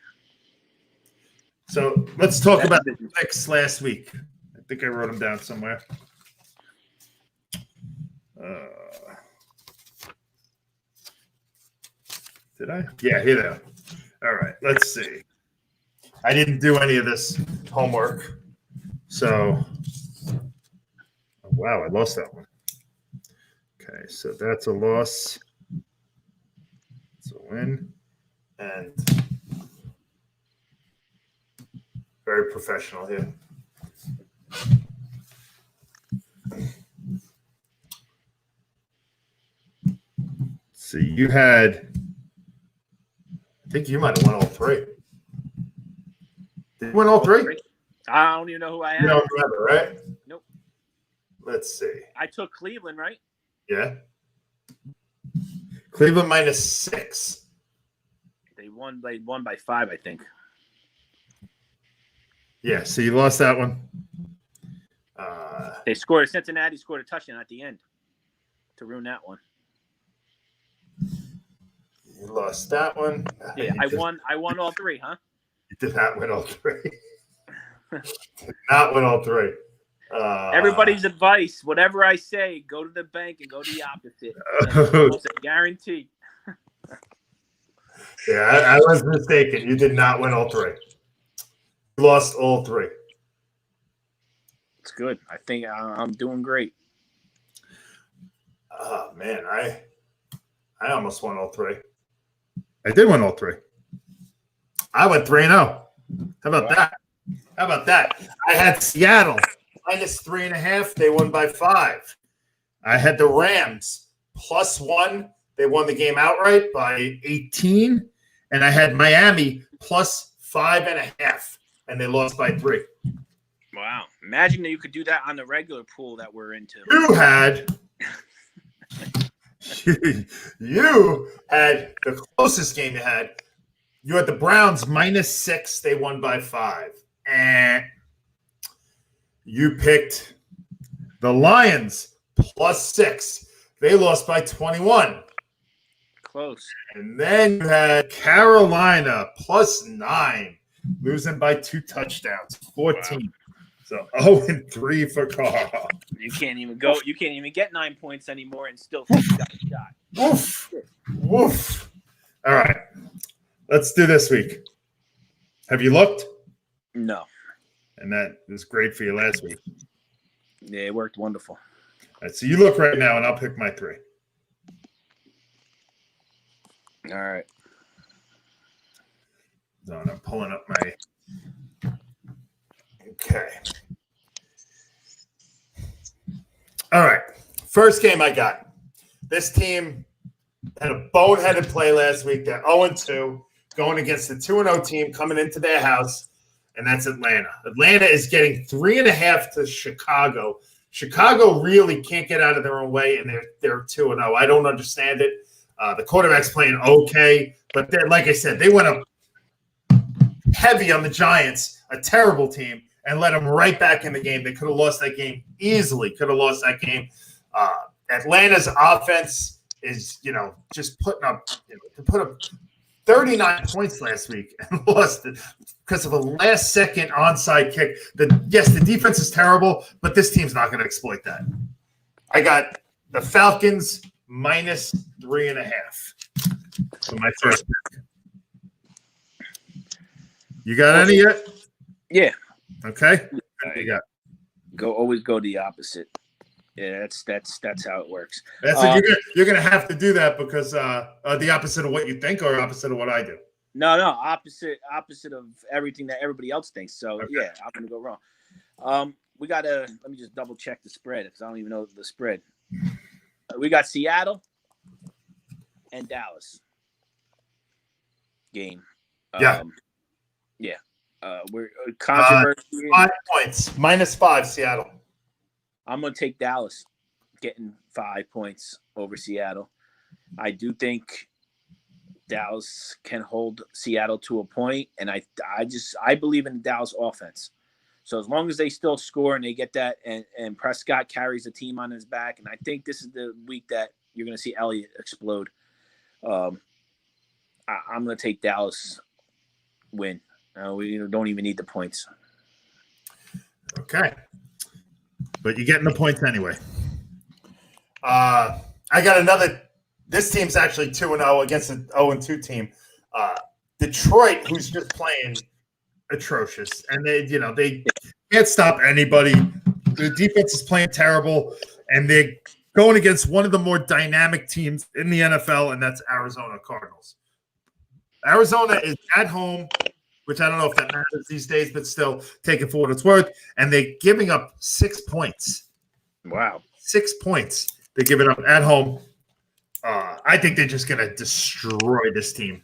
So let's talk about the picks last week. I think I wrote them down somewhere. Did I? Yeah, here they are. All right, let's see. I didn't do any of this homework. So, wow, I lost that one. Okay, so that's a loss. It's a win. And very professional here. So you had, I think you might have won all 3. Did you win all 3? I don't even know who I am. You don't remember, right? Nope. Let's see. I took Cleveland, right? Yeah. Cleveland -6. They won by 5, I think. Yeah, so you lost that one. Cincinnati scored a touchdown at the end to ruin that one. You lost that one. Yeah, I won all 3, huh? You did not win all 3. Did not win all 3. Everybody's advice, whatever I say, go to the bank and go to the opposite. Almost a guarantee. Yeah, I was mistaken. You did not win all 3. You lost all 3. good. I think I'm doing great. Oh man, I almost won all three. I did win all three. I went 3-0. How about that? How about that? I had Seattle -3.5. They won by 5. I had the Rams +1. They won the game outright by 18. And I had Miami +5.5. And they lost by 3. Wow. Imagine that you could do that on the regular pool that we're into. You had the closest game you had. You had the Browns -6. They won by 5. And you picked the Lions +6. They lost by 21. Close. And then you had Carolina +9, losing by 2 touchdowns, 14. Wow. So 0-3 for Carl. You can't even go. You can't even get 9 points anymore and still think you got a shot. Woof. Woof. All right. Let's do this week. Have you looked? No. And that was great for you last week. Yeah, it worked wonderful. All right, so you look right now, and I'll pick my 3. All right. So I'm pulling up my. Okay. All right. First game I got. This team had a boneheaded play last week. They're 0-2, going against the 2-0 team coming into their house, and that's Atlanta. Atlanta is getting 3.5 to Chicago. Chicago really can't get out of their own way, and they're 2-0. I don't understand it. The quarterback's playing okay, but like I said, they went up heavy on the Giants, a terrible team, and let them right back in the game. They could have lost that game easily. Could have lost that game. Atlanta's offense is, just put up 39 points last week and lost it because of a last-second onside kick. The defense is terrible, but this team's not going to exploit that. I got the Falcons -3.5 for my first pick. You got any yet? Yeah. Okay. What you got? Always go the opposite. Yeah, that's how it works. That's you're gonna have to do that because the opposite of what you think or opposite of what I do. No, opposite of everything that everybody else thinks. So okay. Yeah, I'm gonna go wrong. We gotta let me just double check the spread because I don't even know the spread. We got Seattle and Dallas game. Yeah. We're controversy. 5 points, -5 Seattle. I'm going to take Dallas getting 5 points over Seattle. I do think Dallas can hold Seattle to a point, and I believe in the Dallas offense. So as long as they still score and they get that, and Prescott carries the team on his back, and I think this is the week that you're going to see Elliott explode. I'm going to take Dallas win. We don't even need the points. Okay. But you're getting the points anyway. I got another. This team's actually 2-0 against an 0-2 team. Detroit, who's just playing atrocious, and they can't stop anybody. The defense is playing terrible, and they're going against one of the more dynamic teams in the NFL, and that's Arizona Cardinals. Arizona is at home, which I don't know if that matters these days, but still, take it for what it's worth. And they're giving up 6 points. Wow. 6 points. They're giving up at home. I think they're just going to destroy this team.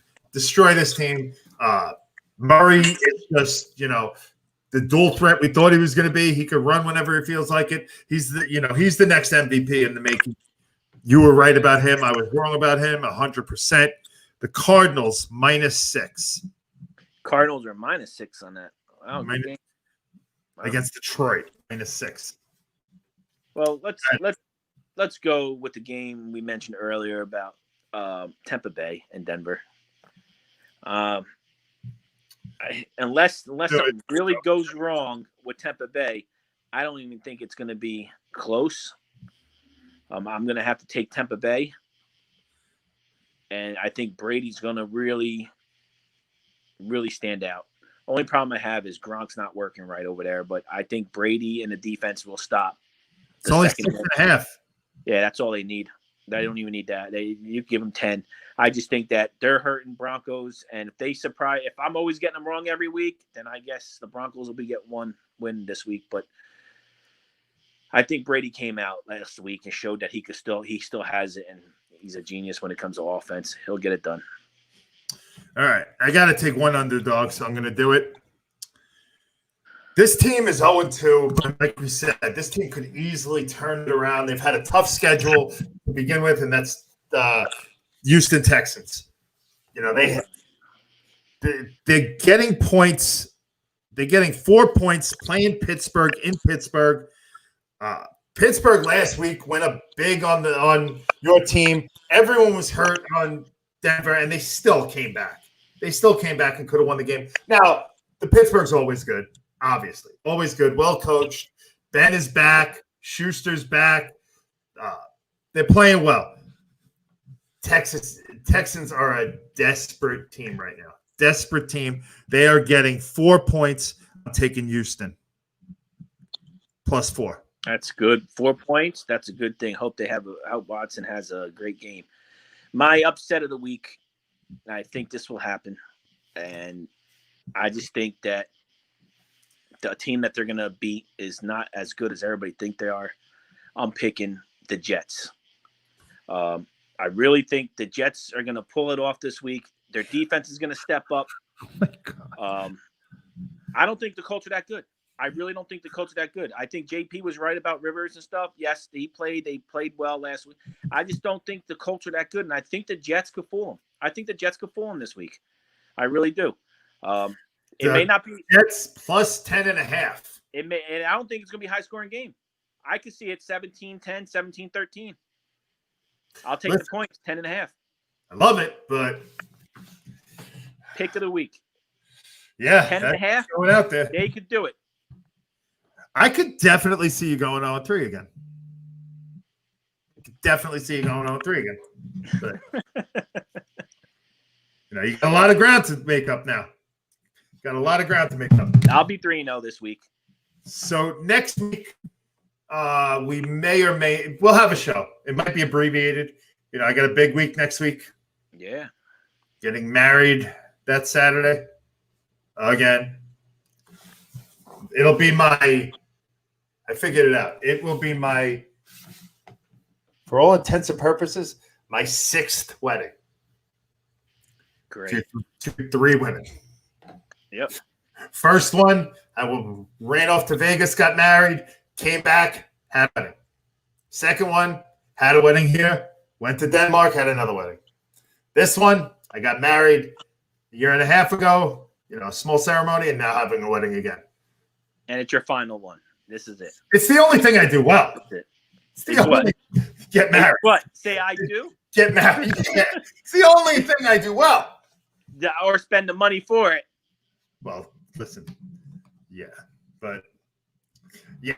Murray is just, the dual threat we thought he was going to be. He could run whenever he feels like it. He's the next MVP in the making. You were right about him. I was wrong about him 100%. The Cardinals -6. Cardinals are -6 on that. Wow, against Detroit, -6. Well, let's go with the game we mentioned earlier about Tampa Bay and Denver. Unless something really goes wrong with Tampa Bay, I don't even think it's going to be close. I'm going to have to take Tampa Bay, and I think Brady's going to really stand out Only problem I have is Gronk's not working right over there, but I think Brady and the defense will stop. It's only 6.5. Yeah, that's all they need. They don't even need that. You give them 10. I just think that they're hurting Broncos, and if they surprise, if I'm always getting them wrong every week, then I guess the Broncos will get one win this week. But I think Brady came out last week and showed that he still has it, and he's a genius when it comes to offense. He'll get it done. All right, I got to take one underdog, so I'm going to do it. This team is 0-2, but like we said, this team could easily turn it around. They've had a tough schedule to begin with, and that's the Houston Texans. You know, they're getting points. They're getting 4 points playing Pittsburgh in Pittsburgh. Pittsburgh last week went up big on your team. Everyone was hurt on Denver, and they still came back. They still came back and could have won the game. Now, the Pittsburgh's always good. Obviously, always good, well coached. Ben is back. Schuster's back. They're playing well. Texans are a desperate team right now. Desperate team. They are getting 4 points. I'm taking Houston. +4. That's good. 4 points. That's a good thing. Hope Watson has a great game. My upset of the week, I think this will happen. And I just think that the team that they're going to beat is not as good as everybody think they are. I'm picking the Jets. I really think the Jets are going to pull it off this week. Their defense is going to step up. Oh my God. I don't think the Colts are that good. I really don't think the Colts are that good. I think JP was right about Rivers and stuff. Yes, they played well last week. I just don't think the Colts are that good, and I think the Jets could fool them. I think the Jets could fool them this week. I really do. It may not be Jets +10.5. It may, and I don't think it's going to be a high-scoring game. I could see it 17-10, 17-13. I'll take the points, 10.5. I love it, but pick of the week. Yeah, 10.5. Going out there, they could do it. I could definitely see you going 0-3 again. I could definitely see you going 0-3 again. But, you got a lot of ground to make up now. Got a lot of ground to make up. I'll be 3-0 this week. So next week, we we'll have a show. It might be abbreviated. I got a big week next week. Yeah. Getting married that Saturday. Again. It'll be I figured it out. It will be for all intents and purposes, my 6th wedding. Great. 3 women. Yep. First one, ran off to Vegas, got married, came back, had a wedding. Second one, had a wedding here, went to Denmark, had another wedding. This one, I got married a year and a half ago, a small ceremony, and now having a wedding again. And it's your final one. This is it. It's the only thing I do well. That's it. It's the only get married. What? Say I do? Get married. Yeah. It's the only thing I do well. Or spend the money for it. Well, listen. Yeah. But, yeah.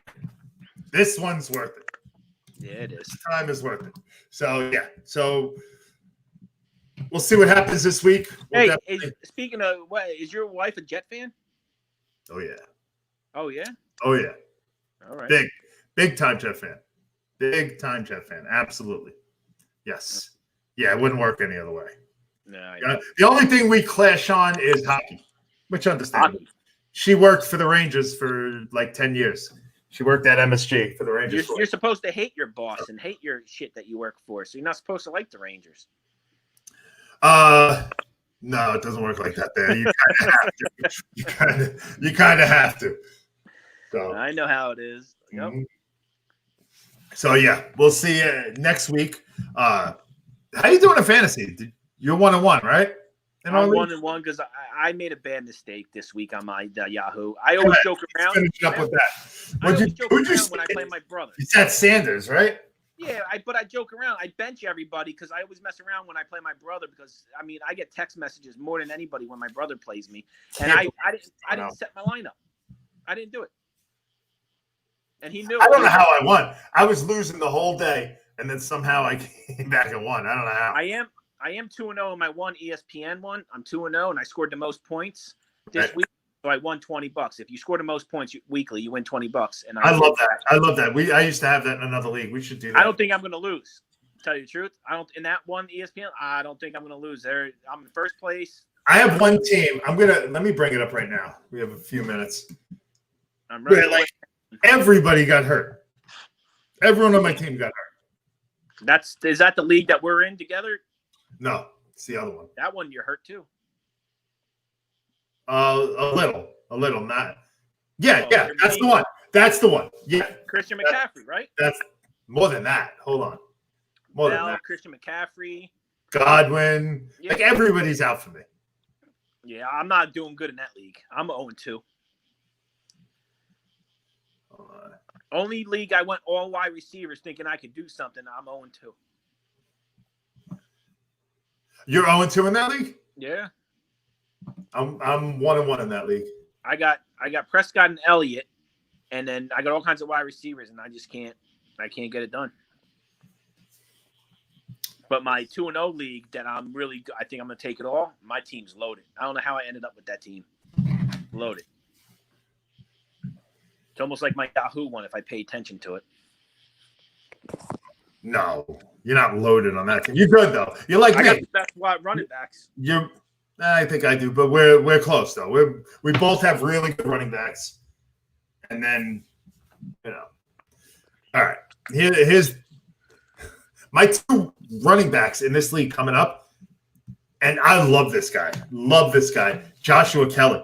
This one's worth it. Yeah, it is. This time is worth it. So, yeah. So, we'll see what happens this week. Speaking of, is your wife a Jet fan? Oh, yeah. Oh, yeah? Oh, yeah. All right. Big time Jet fan. Big time Jet fan. Absolutely. Yes. Yeah, it wouldn't work any other way. No, the only thing we clash on is hockey, which I understand. She worked for the Rangers for like 10 years. She worked at MSG for the Rangers. You're supposed to hate your boss and hate your shit that you work for, so you're not supposed to like the Rangers. No, it doesn't work like that there. You kind of have to. You kind of have to. So I know how it is. Yep. Mm-hmm. So yeah, we'll see you next week. How you doing in fantasy? You're 1-1, right? I'm 1-1 because I made a bad mistake this week on my Yahoo. I always joke around. Finish up with that. I always joke around when I play my brother. You said Sanders, right? Yeah, but I joke around. I bench everybody because I always mess around when I play my brother because, I get text messages more than anybody when my brother plays me. And I didn't set my lineup. I didn't do it. And he knew. I don't know how I won. I was losing the whole day, and then somehow I came back and won. I don't know how. I am 2-0 in my one ESPN one. I'm 2-0, and I scored the most points this week. So I won $20. If you score the most points weekly, you win $20. And I love that. I love that. I used to have that in another league. We should do that. I don't think I'm going to lose. To tell you the truth, I don't. In that one ESPN, I don't think I'm going to lose. I'm in first place. I have one team. Let me bring it up right now. We have a few minutes. I'm really everybody got hurt. Everyone on my team got hurt. Is that the league that we're in together? No, it's the other one. That one you're hurt too. A little, not. Yeah, that's the one. That's the one. Yeah, Christian McCaffrey, right? That's more than that. Hold on, more than that. Christian McCaffrey, Godwin, like everybody's out for me. Yeah, I'm not doing good in that league. I'm 0-2. Only league I went all wide receivers thinking I could do something. I'm 0-2. You're 0-2 in that league? Yeah. I'm 1-1 in that league. I got Prescott and Elliott, and then I got all kinds of wide receivers, and I can't get it done. But my 2-0 league that I think I'm going to take it all, my team's loaded. I don't know how I ended up with that team. Loaded. It's almost like my Yahoo one if I pay attention to it. No, you're not loaded on that team. You're good, though. You're like me. I got the best running backs. I think I do, but we're close, though. We both have really good running backs. And then, all right. Here's my 2 running backs in this league coming up, and I love this guy. Joshua Kelly.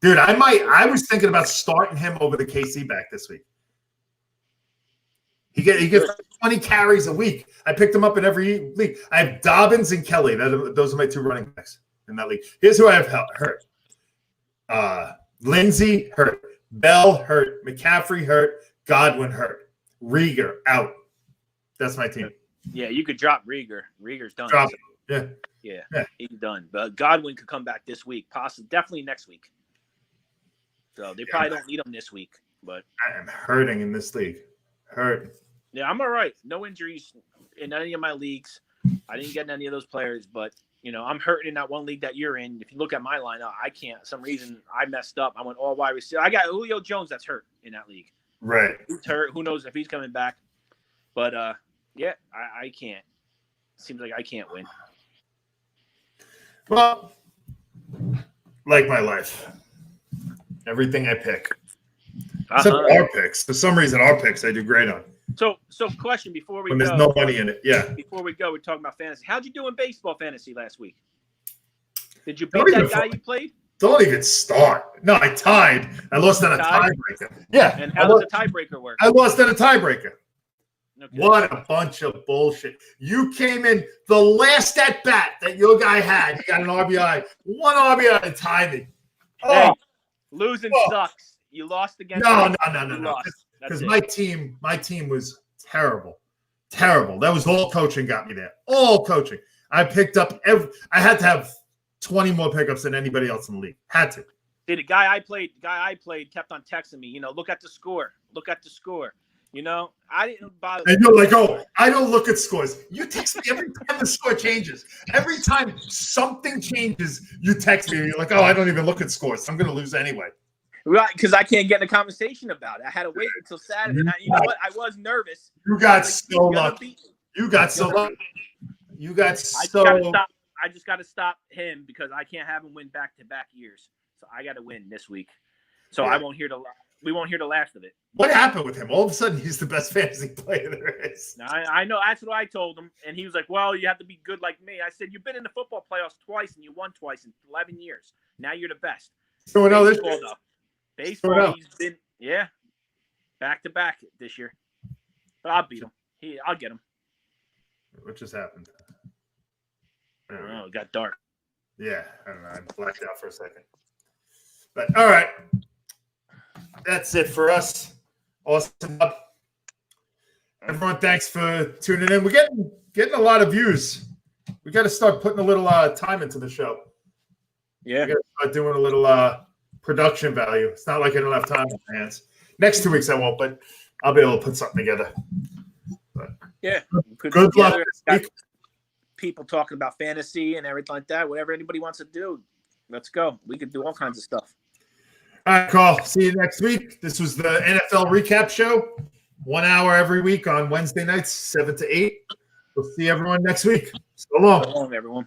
Dude, I was thinking about starting him over the KC back this week. He gets 20 carries a week. I picked him up in every league. I have Dobbins and Kelly. Those are my 2 running backs in that league. Here's who I have hurt. Lindsey hurt. Bell hurt. McCaffrey hurt. Godwin hurt. Rieger out. That's my team. Yeah, you could drop Rieger. Rieger's done. Drop him. Yeah, he's done. But Godwin could come back this week, possibly, definitely next week. So they probably don't need him this week. But I am hurting in this league. Hurt. Yeah, I'm all right. No injuries in any of my leagues. I didn't get any of those players, but I'm hurting in that one league that you're in. If you look at my lineup, I can't. For some reason, I messed up. I went all wide receiver. I got Julio Jones that's hurt in that league. Right. He's hurt. Who knows if he's coming back? But yeah, I can't. Seems like I can't win. Well, like my life, everything I pick. Except for our picks. For some reason, our picks I do great on. So question before we when go. There's no money in it. Yeah. Before we go, we're talking about fantasy. How'd you do in baseball fantasy last week? Did you beat that guy you played? Don't even start. No, I tied. I lost on a tiebreaker. Yeah. And how does the tiebreaker work? I lost on a tiebreaker. Okay. What a bunch of bullshit. You came in the last at bat that your guy had. He got an RBI. 1 RBI and tied me. Hey, losing sucks. You lost against No. Because my team was terrible. Terrible. That was all coaching got me there. All coaching. I picked up I had to have 20 more pickups than anybody else in the league. Had to. See, the guy I played kept on texting me, look at the score. Look at the score. I didn't bother. And you're like, oh, I don't look at scores. You text me every time the score changes. Every time something changes, you text me. And you're like, oh, I don't even look at scores. I'm going to lose anyway. Right, because I can't get in a conversation about it. I had to wait until Saturday. And you know what? I was nervous. You got so lucky. You got so lucky. You got so. I just got to stop him because I can't have him win back-to-back years. So I got to win this week. So we won't hear the last of it. What happened with him? All of a sudden, he's the best fantasy player there is. Now, I know. That's what I told him. And he was like, well, you have to be good like me. I said, you've been in the football playoffs twice and you won twice in 11 years. Now you're the best. So Baseball, he's been, back-to-back this year. But I'll beat him. I'll get him. What just happened? I don't know. It got dark. Yeah, I don't know. I blacked out for a second. But all right. That's it for us. Awesome. Everyone, thanks for tuning in. We're getting a lot of views. We got to start putting a little time into the show. Yeah. We got to start doing a little production value. It's not like I don't have time on my hands. Next 2 weeks I won't, but I'll be able to put something together. But yeah. Good luck this week. People talking about fantasy and everything like that. Whatever anybody wants to do, let's go. We could do all kinds of stuff. All right, Carl. See you next week. This was the NFL recap show. 1 hour every week on Wednesday nights, 7 to 8. We'll see everyone next week. So long. So long, everyone.